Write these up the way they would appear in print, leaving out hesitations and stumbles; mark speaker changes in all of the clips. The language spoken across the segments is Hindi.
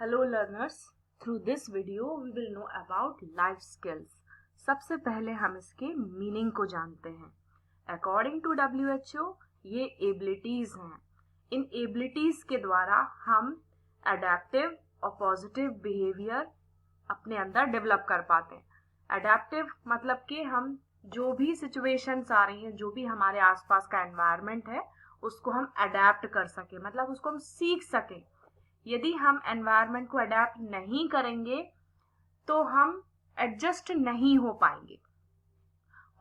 Speaker 1: Hello learners, through this video we will know about life skills. सबसे पहले हम इसके मीनिंग को जानते हैं. According to WHO ये एबिलिटीज हैं. इन एबिलिटीज के द्वारा हम अडेप्टिव और पॉजिटिव बिहेवियर अपने अंदर डेवलप कर पाते हैं. अडेप्टिव मतलब कि हम जो भी सिचुएशंस आ रही हैं, जो भी हमारे आसपास का एनवायरनमेंट है, उसको हम अडेप्ट कर सकें, मतलब उसको हम सीख सकें. यदि हम एनवायरनमेंट को अडेप्ट नहीं करेंगे तो हम एडजस्ट नहीं हो पाएंगे.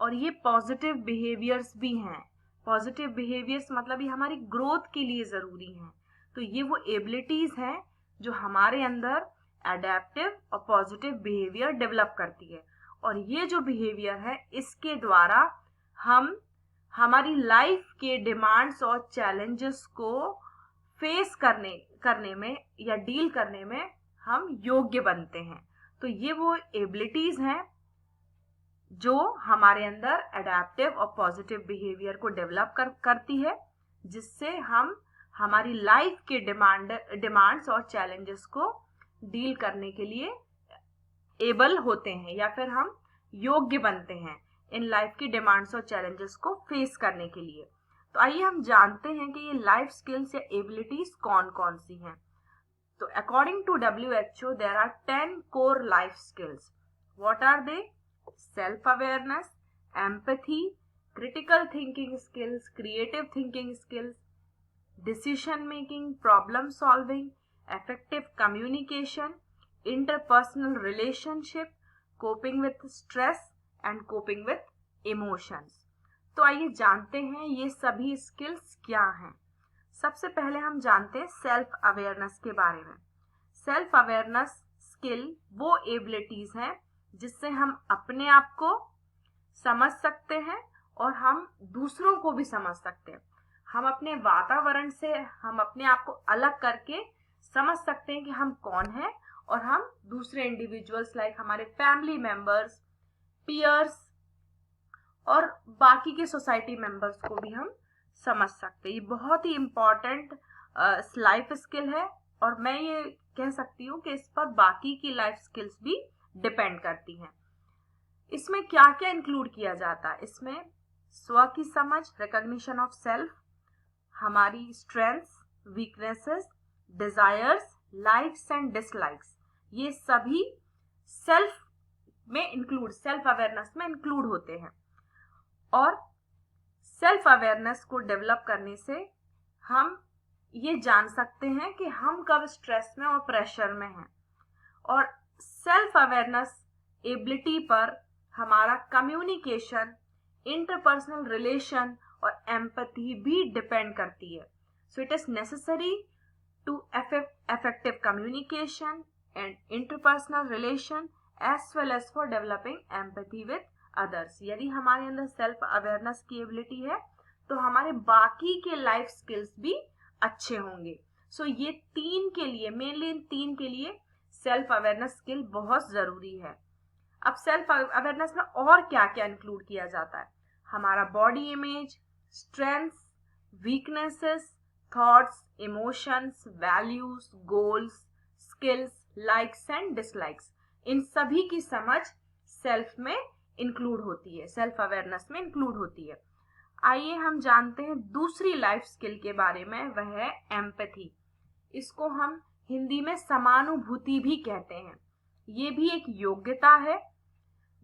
Speaker 1: और ये पॉजिटिव बिहेवियर्स भी हैं. पॉजिटिव बिहेवियर्स मतलब ये हमारी ग्रोथ के लिए ज़रूरी हैं. तो ये वो एबिलिटीज़ हैं जो हमारे अंदर अडेप्टिव और पॉजिटिव बिहेवियर डेवलप करती है. और ये जो बिहेवियर है इसके द्वारा हम हमारी लाइफ के डिमांड्स और चैलेंजेस को फेस करने में या डील करने में हम योग्य बनते हैं. तो ये वो एबिलिटीज हैं जो हमारे अंदर अडेप्टिव और पॉजिटिव बिहेवियर को डेवलप करती है, जिससे हम हमारी लाइफ के डिमांड्स और चैलेंजेस को डील करने के लिए एबल होते हैं या फिर हम योग्य बनते हैं इन लाइफ की डिमांड्स और चैलेंजेस को फेस करने के लिए. तो आइए हम जानते हैं कि ये लाइफ स्किल्स या एबिलिटीज कौन कौन सी हैं. तो according to WHO there are 10 core life skills. What are they? Self awareness, empathy, critical thinking skills, creative thinking skills, decision making, problem solving, effective communication, interpersonal relationship, coping with stress and coping with emotions. तो आइए जानते हैं ये सभी स्किल्स क्या हैं. सबसे पहले हम जानते हैं सेल्फ अवेयरनेस के बारे में. सेल्फ अवेयरनेस स्किल वो एबिलिटीज हैं जिससे हम अपने आप को समझ सकते हैं और हम दूसरों को भी समझ सकते हैं. हम अपने वातावरण से हम अपने आप को अलग करके समझ सकते हैं कि हम कौन हैं और हम दूसरे इंडिविजुअल्स लाइक हमारे फैमिली मेंबर्स, पीयर्स और बाकी के सोसाइटी मेंबर्स को भी हम समझ सकते हैं. ये बहुत ही इम्पॉर्टेंट लाइफ स्किल है और मैं ये कह सकती हूँ कि इस पर बाकी की लाइफ स्किल्स भी डिपेंड करती हैं. इसमें क्या क्या इंक्लूड किया जाता है? इसमें स्व की समझ, रिकॉग्निशन ऑफ सेल्फ, हमारी strengths, weaknesses, desires, likes and dislikes, ये सभी सेल्फ अवेयरनेस में इंक्लूड होते हैं. और सेल्फ अवेयरनेस को डेवलप करने से हम ये जान सकते हैं कि हम कब स्ट्रेस में और प्रेशर में हैं. और सेल्फ अवेयरनेस एबिलिटी पर हमारा कम्युनिकेशन, इंटरपर्सनल रिलेशन और एम्पैथी भी डिपेंड करती है. So it is necessary to effective communication and interpersonal relation as well as for developing empathy with others. यदि हमारे अंदर सेल्फ अवेयरनेस की एबिलिटी है तो हमारे बाकी के लाइफ स्किल्स भी अच्छे होंगे. सो ये मेनली इन तीन के लिए सेल्फ अवेयरनेस स्किल बहुत जरूरी है. अब सेल्फ अवेयरनेस में और क्या क्या इंक्लूड किया जाता है? हमारा body image, strengths, weaknesses, thoughts, emotions, values, goals, skills, likes and dislikes, इन सभी की समझ सेल्फ में इंक्लूड होती है, सेल्फ अवेयरनेस में इंक्लूड होती है. आइए हम जानते हैं दूसरी लाइफ स्किल के बारे में, वह है एम्पैथी. इसको हम हिंदी में समानुभूति भी कहते हैं. ये भी एक योग्यता है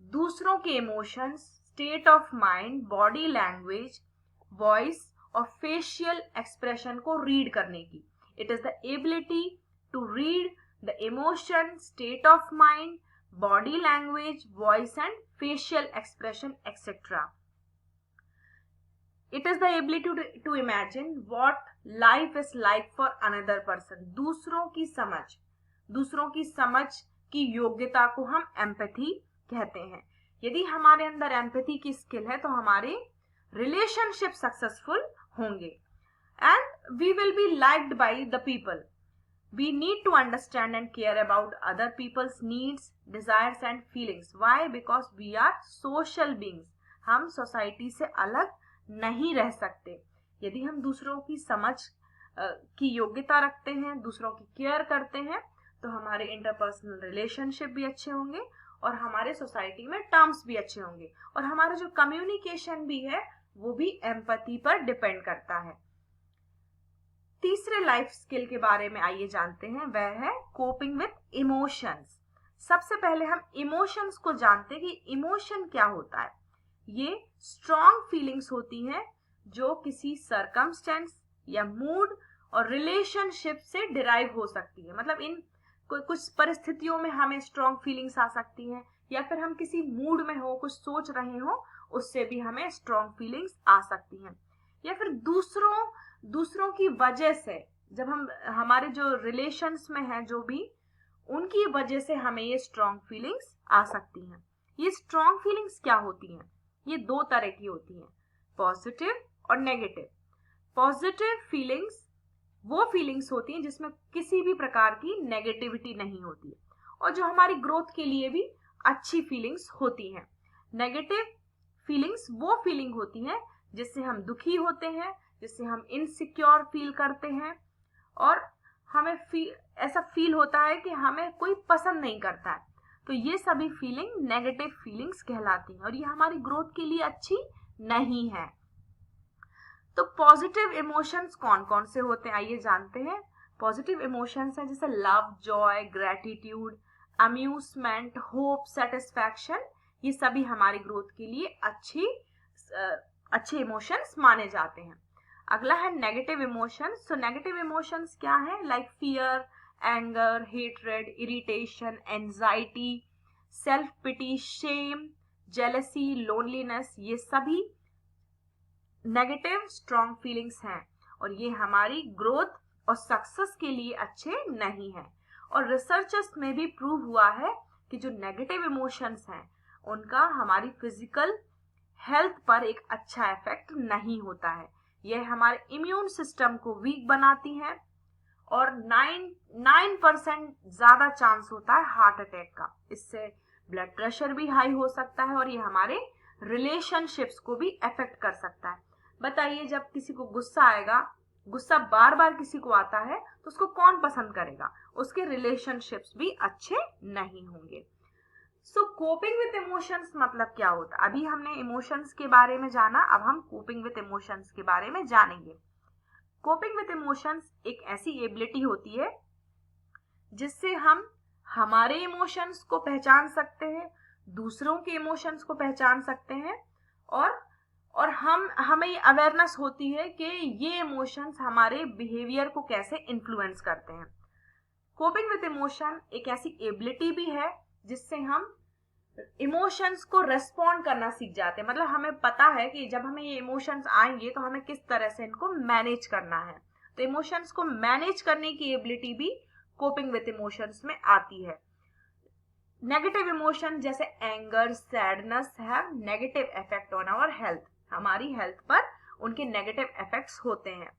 Speaker 1: दूसरों के emotions, state of mind, body language, voice और फेशियल एक्सप्रेशन को रीड करने की. It is the ability to read the emotion, state of mind, body language, voice and facial expression, etc. It is the ability to imagine what life is like for another person. दूसरों की समझ की योग्यता को हम एम्पैथी कहते हैं. यदि हमारे अंदर एम्पैथी की स्किल है तो हमारे रिलेशनशिप सक्सेसफुल होंगे and we will be liked by the people. We need to understand and care about other people's needs, desires and feelings. Why? Because we are social beings. हम सोसाइटी से अलग नहीं रह सकते. यदि हम दूसरों की समझ की योग्यता रखते हैं, दूसरों की केयर करते हैं, तो हमारे इंटरपर्सनल रिलेशनशिप भी अच्छे होंगे और हमारे सोसाइटी में टर्म्स भी अच्छे होंगे और हमारा जो कम्युनिकेशन भी है वो भी एम्पैथी पर डिपेंड करता है। तीसरे लाइफ स्किल के बारे में आइए जानते हैं, वह है कोपिंग विथ इमोशंस। सबसे पहले हम इमोशंस को जानते हैं कि इमोशन क्या होता है। ये स्ट्रॉन्ग फीलिंग्स होती हैं जो किसी सरकमस्टेंस या मूड और रिलेशनशिप से डिराइव हो सकती है। मतलब इन कुछ परिस्थितियों में हमें स्ट्रॉन्ग फीलिंग्स आ सकती हैं या फिर हम किसी मूड में हो, कुछ सोच रहे हो, उससे भी हमें स्ट्रॉन्ग फीलिंग्स आ सकती हैं। या फिर दूसरों की वजह से, जब हम हमारे जो रिलेशंस में हैं जो भी, उनकी वजह से हमें ये स्ट्रॉन्ग फीलिंग्स आ सकती हैं। ये स्ट्रॉन्ग फीलिंग्स क्या होती हैं? ये दो तरह की होती हैं, पॉजिटिव और नेगेटिव। पॉजिटिव फीलिंग्स वो फीलिंग्स होती हैं जिसमें किसी भी प्रकार की नेगेटिविटी नहीं होती है और जो हमारी ग्रोथ के लिए भी अच्छी फीलिंग्स होती हैं। नेगेटिव फीलिंग्स वो फीलिंग होती हैं जिससे हम दुखी होते हैं, जिससे हम इनसिक्योर फील करते हैं और हमें ऐसा फील होता है कि हमें कोई पसंद नहीं करता है। तो ये सभी फीलिंग नेगेटिव फीलिंग्स कहलाती हैं और ये हमारी ग्रोथ के लिए अच्छी नहीं है। तो पॉजिटिव इमोशंस कौन कौन से होते हैं आइए जानते हैं। पॉजिटिव इमोशंस हैं जैसे love, Joy, gratitude, amusement, hope, satisfaction. ये सभी हमारी ग्रोथ के लिए अच्छे इमोशंस माने जाते हैं। अगला है नेगेटिव इमोशंस। तो नेगेटिव इमोशंस क्या है? Like fear, anger, hatred, irritation, anxiety, self pity, shame, jealousy, loneliness. ये सभी नेगेटिव स्ट्रॉन्ग फीलिंग्स हैं और ये हमारी ग्रोथ और सक्सेस के लिए अच्छे नहीं हैं। और रिसर्चर्स में भी प्रूव हुआ है कि जो नेगेटिव इमोशंस हैं उनका हमारी फिजिकल हेल्थ पर एक अच्छा इफेक्ट नहीं होता है। यह हमारे इम्यून सिस्टम को वीक बनाती है और 9% ज्यादा चांस होता है हार्ट अटैक का। इससे ब्लड प्रेशर भी हाई हो सकता है और ये हमारे रिलेशनशिप्स को भी अफेक्ट कर सकता है। बताइए, जब किसी को गुस्सा आएगा, गुस्सा बार बार किसी को आता है तो उसको कौन पसंद करेगा? उसके रिलेशनशिप्स भी अच्छे नहीं होंगे। सो कोपिंग विथ इमोशंस मतलब क्या होता है? अभी हमने इमोशंस के बारे में जाना, अब हम कोपिंग विथ इमोशंस के बारे में जानेंगे। कोपिंग विथ इमोशंस एक ऐसी एबिलिटी होती है जिससे हम हमारे इमोशंस को पहचान सकते हैं, दूसरों के इमोशंस को पहचान सकते हैं और हमें अवेयरनेस होती है कि ये इमोशंस हमारे बिहेवियर को कैसे इन्फ्लुएंस करते हैं। कोपिंग विथ इमोशन एक ऐसी एबिलिटी भी है जिससे हम इमोशंस को रेस्पॉन्ड करना सीख जाते हैं। मतलब हमें पता है कि जब हमें ये इमोशंस आएंगे तो हमें किस तरह से इनको मैनेज करना है। तो इमोशंस को मैनेज करने की एबिलिटी भी कोपिंग विथ इमोशंस में आती है। नेगेटिव इमोशन जैसे anger, sadness have negative effect on our health. हमारी हेल्थ पर उनके नेगेटिव इफेक्ट्स होते हैं।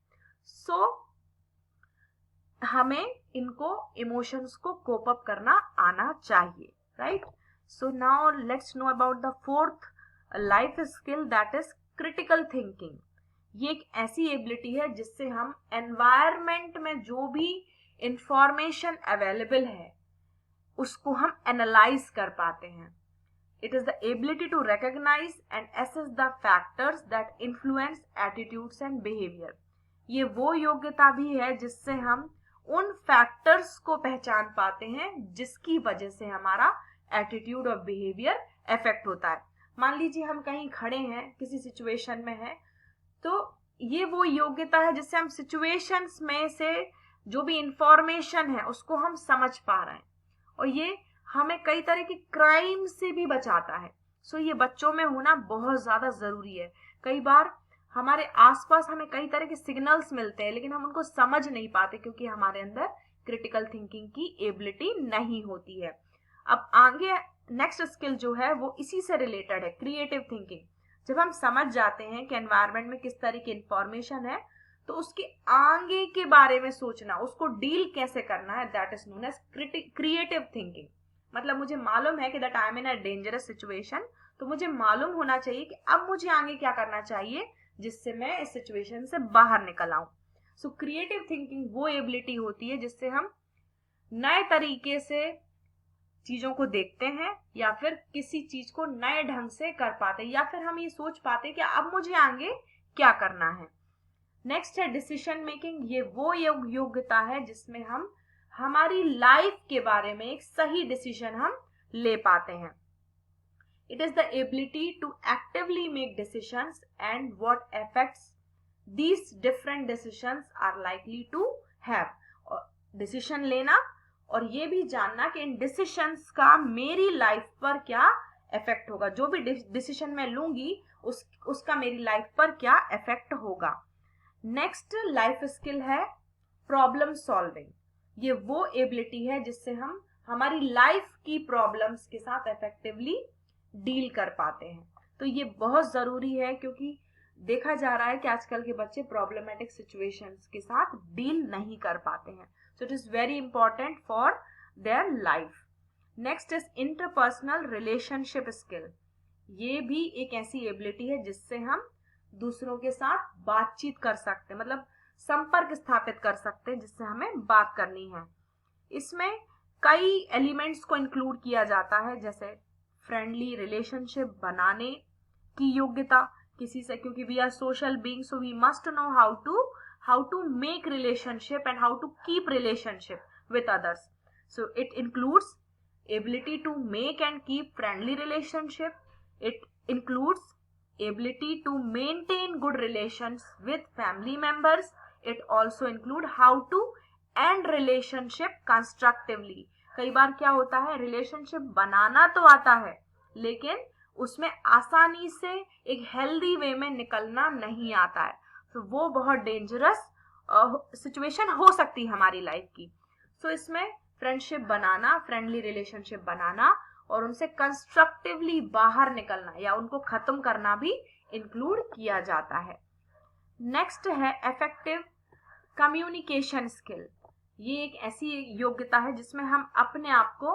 Speaker 1: सो हमें इनको इमोशंस को कोप अप करना आना चाहिए, right? So now let's know about the fourth life skill, that is critical thinking. ये एक ऐसी एबिलिटी है जिससे हम एनवायरमेंट में जो भी इंफॉर्मेशन अवेलेबल है उसको हम एनालाइज कर पाते हैं। It is the ability to recognize and assess the factors that influence attitudes and behavior. ये वो योग्यता भी है जिससे हम उन फैक्टर्स को पहचान पाते हैं जिसकी वजह से हमारा एटीट्यूड और बिहेवियर इफेक्ट होता है। मान लीजिए हम कहीं खड़े हैं, किसी सिचुएशन में हैं, तो ये वो योग्यता है जिससे हम सिचुएशंस में से जो भी इंफॉर्मेशन है उसको हम समझ पा रहे हैं और ये हमें कई तरह के क्राइम से भी बचाता है। सो ये बच्चों में होना बहुत ज्यादा जरूरी है। कई बार हमारे आसपास हमें कई तरह के सिग्नल्स मिलते हैं लेकिन हम उनको समझ नहीं पाते क्योंकि हमारे अंदर क्रिटिकल थिंकिंग की एबिलिटी नहीं होती है। अब आगे नेक्स्ट स्किल जो है वो इसी से रिलेटेड है, क्रिएटिव थिंकिंग। जब हम समझ जाते हैं कि एनवायरनमेंट में किस तरह की इंफॉर्मेशन है तो उसके आगे के बारे में सोचना, उसको डील कैसे करना है, that is known as creative thinking. मतलब मुझे मालूम है कि that I am in a dangerous situation, तो मुझे मालूम होना चाहिए कि अब मुझे आगे क्या करना चाहिए जिससे मैं इस सिचुएशन से बाहर निकल आऊं। सो क्रिएटिव थिंकिंग वो एबिलिटी होती है जिससे हम नए तरीके से चीजों को देखते हैं या फिर किसी चीज को नए ढंग से कर पाते हैं, या फिर हम ये सोच पाते हैं कि अब मुझे आगे क्या करना है। नेक्स्ट है डिसीजन मेकिंग। ये वो योग्यता है जिसमें हम हमारी लाइफ के बारे में एक सही डिसीजन हम ले पाते हैं। It is the ability to actively make decisions and what effects these different decisions are likely to have। Decision लेना और ये भी जानना कि इन डिसीजंस का मेरी लाइफ पर क्या इफेक्ट होगा, जो भी डिसीजन मैं लूंगी उसका मेरी लाइफ पर क्या इफेक्ट होगा। नेक्स्ट लाइफ स्किल है प्रॉब्लम सॉल्विंग। ये वो एबिलिटी है जिससे हम हमारी लाइफ की प्रॉब्लम्स के साथ इफेक्टिवली डील कर पाते हैं। तो ये बहुत जरूरी है क्योंकि देखा जा रहा है कि आजकल के बच्चे प्रॉब्लमेटिक सिचुएशंस के साथ डील नहीं कर पाते हैं। So it is very important for their life. Next is interpersonal relationship skill. ये भी एक ऐसी एबिलिटी है जिससे हम दूसरों के साथ बातचीत कर सकते हैं, मतलब संपर्क स्थापित कर सकते हैं जिससे हमें बात करनी है। इसमें कई एलिमेंट्स को इंक्लूड किया जाता है, जैसे फ्रेंडली रिलेशनशिप बनाने की योग्यता किसी से, क्योंकि we are social being, so we must know how to make relationship and how to keep relationship with others. So it includes ability to make and keep friendly relationship, it includes ability to maintain good relations with family members, it also include how to end relationship constructively। कई बार क्या होता है, रिलेशनशिप बनाना तो आता है लेकिन उसमें आसानी से एक हेल्दी वे में निकलना नहीं आता है, तो वो बहुत डेंजरस सिचुएशन हो सकती है हमारी लाइफ की। सो इसमें फ्रेंडशिप बनाना, फ्रेंडली रिलेशनशिप बनाना और उनसे कंस्ट्रक्टिवली बाहर निकलना या उनको खत्म करना भी इंक्लूड किया जाता है। नेक्स्ट है इफेक्टिव कम्युनिकेशन स्किल। ये एक ऐसी योग्यता है जिसमें हम अपने आप को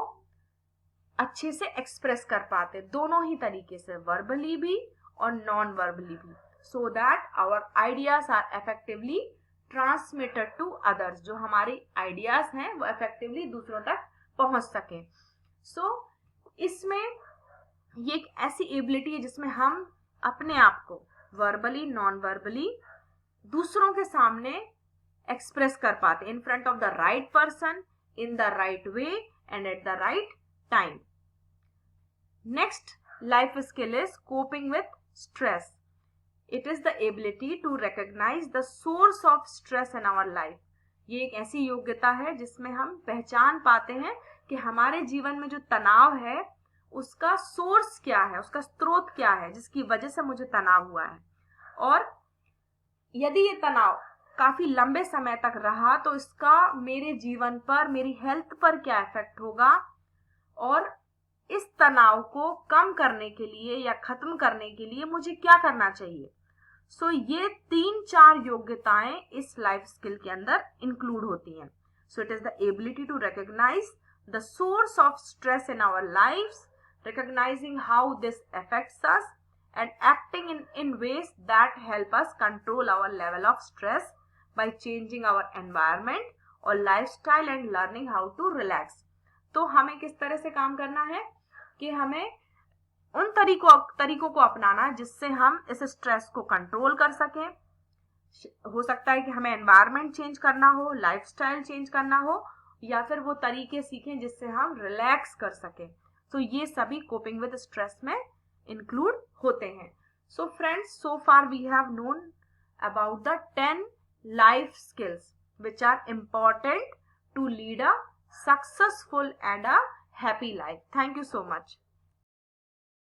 Speaker 1: अच्छे से एक्सप्रेस कर पाते, दोनों ही तरीके से, वर्बली भी और नॉन वर्बली भी, so that our ideas are effectively transmitted to others. जो हमारे आइडियाज हैं वो इफेक्टिवली दूसरों तक पहुंच सके। सो इसमें ये एक ऐसी एबिलिटी है जिसमें हम अपने आप को वर्बली नॉन वर्बली दूसरों के सामने एक्सप्रेस कर पाते, in front of the right person, in the right way and at the right time. Next life skill is coping with stress. It is the ability to recognise the source of stress in our life. ये एक ऐसी योग्यता है जिसमें हम पहचान पाते हैं कि हमारे जीवन में जो तनाव है उसका सोर्स क्या है, उसका स्रोत क्या है जिसकी वजह से मुझे तनाव हुआ है, और यदि ये तनाव काफी लंबे समय तक रहा तो इसका मेरे जीवन पर, मेरी हेल्थ पर क्या इफेक्ट होगा, और इस तनाव को कम करने के लिए या खत्म करने के लिए मुझे क्या करना चाहिए। सो ये 3-4 योग्यताएं इस लाइफ स्किल के अंदर इंक्लूड होती हैं। So it is the ability to recognise the source of stress in our lives, recognizing how this affects us and acting in ways that help us control our level of stress by changing our environment or lifestyle and learning how to relax। तो हमें किस तरह से काम करना है कि हमें उन तरीकों को अपनाना जिससे हम इस स्ट्रेस को कंट्रोल कर सकें। हो सकता है कि हमें एनवायरनमेंट चेंज करना हो, लाइफस्टाइल चेंज करना हो, या फिर वो तरीके सीखें जिससे हम रिलैक्स कर सकें। तो ये सभी कोपिंग विद स्ट्रेस में इंक्लूड होते हैं। So friends, so far we have known about the 10 life skills which are important to lead a successful and a happy life. Thank you so much.